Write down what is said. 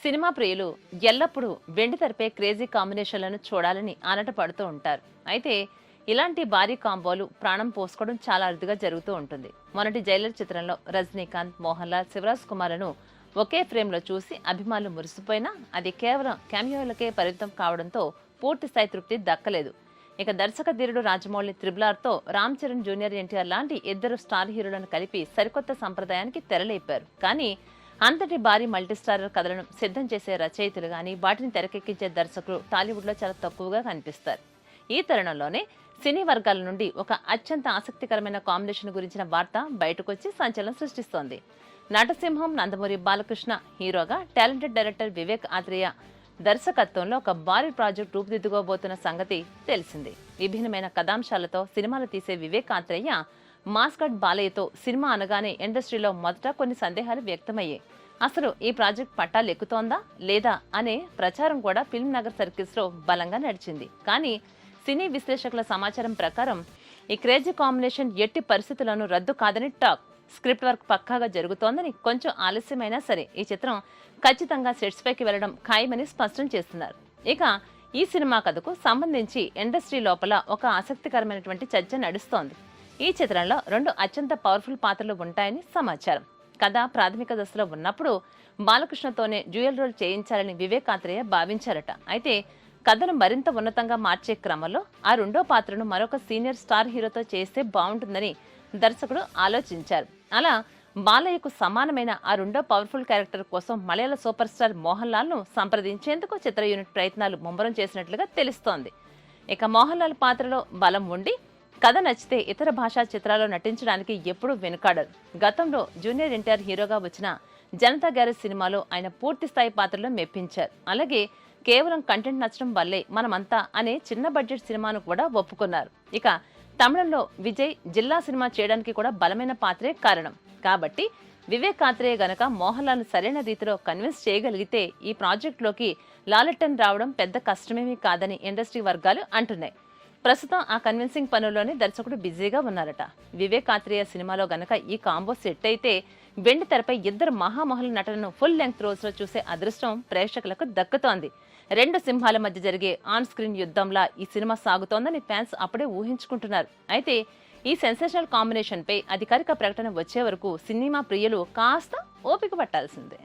Cinema ప్రియులు ఎల్లప్పుడూ వెండితెరపై crazy కాంబినేషన్లను చూడాలని ఆనటపడుతూ ఉంటారు. అయితే ఇలాంటి భారీ కాంబోలు ప్రాణం పోసుకోవడం చాలా అరుదుగా జరుగుతూ ఉంటుంది. మొన్నటి జైలర్ చిత్రంలో రజనీకాంత్, మోహన్ లాల్, శివరాజ్ కుమార్లను ఒకే ఫ్రేమ్లో చూసి అభిమానులు మురిసిపోయినా అది కేవలం క్యామియోలకే పరిమితం కావడంతో పూర్తి స్థాయి తృప్తి దక్కలేదు. ఇక దర్శక ధీరుడు రాజమౌళి త్రిబులార్తో రామ్ చరణ్, జూనియర్ ఎన్టీఆర్ లాంటి ఇద్దరు స్టార్ హీరోలను కలిపి సరికొత్త సంప్రదాయానికి తెరలేపారు. కానీ అంతటి భారీ మల్టీస్టారర్ కథలను సిద్ధం చేసే రచయితలు గాని వాటిని తెరకెక్కించే దర్శకులు టాలీవుడ్ లో చాలా తక్కువగా కనిపిస్తారు. ఈ తరుణంలోనే సినీ వర్గాల నుండి ఒక అత్యంత ఆసక్తికరమైన కాంబినేషన్ గురించిన వార్త బయటకొచ్చి సంచలనం సృష్టిస్తోంది. నటసింహం నందమూరి బాలకృష్ణ హీరోగా, టాలెంటెడ్ డైరెక్టర్ వివేక్ ఆత్రేయ దర్శకత్వంలో ఒక భారీ ప్రాజెక్ట్ రూపుదిద్దుకోబోతున్న సంగతి తెలిసింది. విభిన్నమైన కథాంశాలతో సినిమాలు తీసే వివేక్ ఆత్రేయ మాస్కట్ బాలయ్యతో సినిమా అనగానే ఇండస్ట్రీలో మొదట కొన్ని సందేహాలు వ్యక్తమయ్యాయి. అసలు ఈ ప్రాజెక్ట్ పట్టాలెక్కుతోందా లేదా అనే ప్రచారం కూడా ఫిల్మ్ నగర్ సర్కిల్స్ లో బలంగా నడిచింది. కానీ సినీ విశ్లేషకుల సమాచారం ప్రకారం ఈ క్రేజీ కాంబినేషన్ ఎట్టి పరిస్థితుల్లోనూ రద్దు కాదని టాక్. స్క్రిప్ట్ వర్క్ పక్కాగా జరుగుతోందని, కొంచెం ఆలస్యమైనా సరే ఈ చిత్రం ఖచ్చితంగా సెట్స్ పైకి వెళ్లడం ఖాయమని స్పష్టం చేస్తున్నారు. ఇక ఈ సినిమా కథకు సంబంధించి ఇండస్ట్రీ లోపల ఒక ఆసక్తికరమైనటువంటి చర్చ నడుస్తోంది. ఈ చిత్రంలో 2 అత్యంత పవర్ఫుల్ పాత్రలు ఉంటాయని సమాచారం. కథ ప్రాథమిక దశలో ఉన్నప్పుడు బాలకృష్ణతోనే డ్యూయల్ రోల్ చేయించాలని వివేక్ ఆత్రేయ భావించారట. అయితే కథను మరింత ఉన్నతంగా మార్చే క్రమంలో ఆ 2వ పాత్రను మరొక సీనియర్ స్టార్ హీరోతో చేస్తే బాగుంటుందని దర్శకుడు ఆలోచించారు. అలా బాలయ్యకు సమానమైన ఆ 2వ పవర్ఫుల్ క్యారెక్టర్ కోసం మలయాళ సూపర్ స్టార్ మోహన్ లాల్ ను సంప్రదించేందుకు చిత్ర యూనిట్ ప్రయత్నాలు ముమ్మరం చేసినట్లుగా తెలుస్తోంది. ఇక మోహన్ లాల్ పాత్రలో బలం ఉండి కథ నచ్చితే ఇతర భాషా చిత్రాల్లో నటించడానికి ఎప్పుడూ వెనుకాడరు. గతంలో జూనియర్ ఎన్టీఆర్ హీరోగా వచ్చిన జనతా గ్యారేజ్ సినిమాలో ఆయన పూర్తి స్థాయి పాత్రలో మెప్పించారు. అలాగే కేవలం కంటెంట్ నచ్చడం వల్లే మనమంతా అనే చిన్న బడ్జెట్ సినిమాను కూడా ఒప్పుకున్నారు. ఇక తమిళంలో విజయ్ జిల్లా సినిమా చేయడానికి కూడా బలమైన పాత్రే కారణం. కాబట్టి వివేక్ ఆత్రేయ గనక మోహన్ లాల్ సరైన రీతిలో కన్విన్స్ చేయగలిగితే ఈ ప్రాజెక్టులోకి లాలెట్టన్ రావడం పెద్ద కష్టమేమీ కాదని ఇండస్ట్రీ వర్గాలు అంటున్నాయి. ప్రస్తుతం ఆ కన్విన్సింగ్ పనుల్లోనే దర్శకుడు బిజీగా ఉన్నారట. వివేక్ ఆత్రేయ సినిమాలో గనక ఈ కాంబో సెట్ అయితే వెండి తెరపై ఇద్దరు మహామహుల నటనను ఫుల్ లెంగ్త్ రోల్స్ లో చూసే అదృష్టం ప్రేక్షకులకు దక్కుతోంది. 2 సింహాల మధ్య జరిగే ఆన్ స్క్రీన్ యుద్ధంలా ఈ సినిమా సాగుతోందని ఫ్యాన్స్ అప్పుడే ఊహించుకుంటున్నారు. అయితే ఈ సెన్సేషనల్ కాంబినేషన్ పై అధికారిక ప్రకటన వచ్చే వరకు సినిమా ప్రియులు కాస్త ఓపిక పట్టాల్సిందే.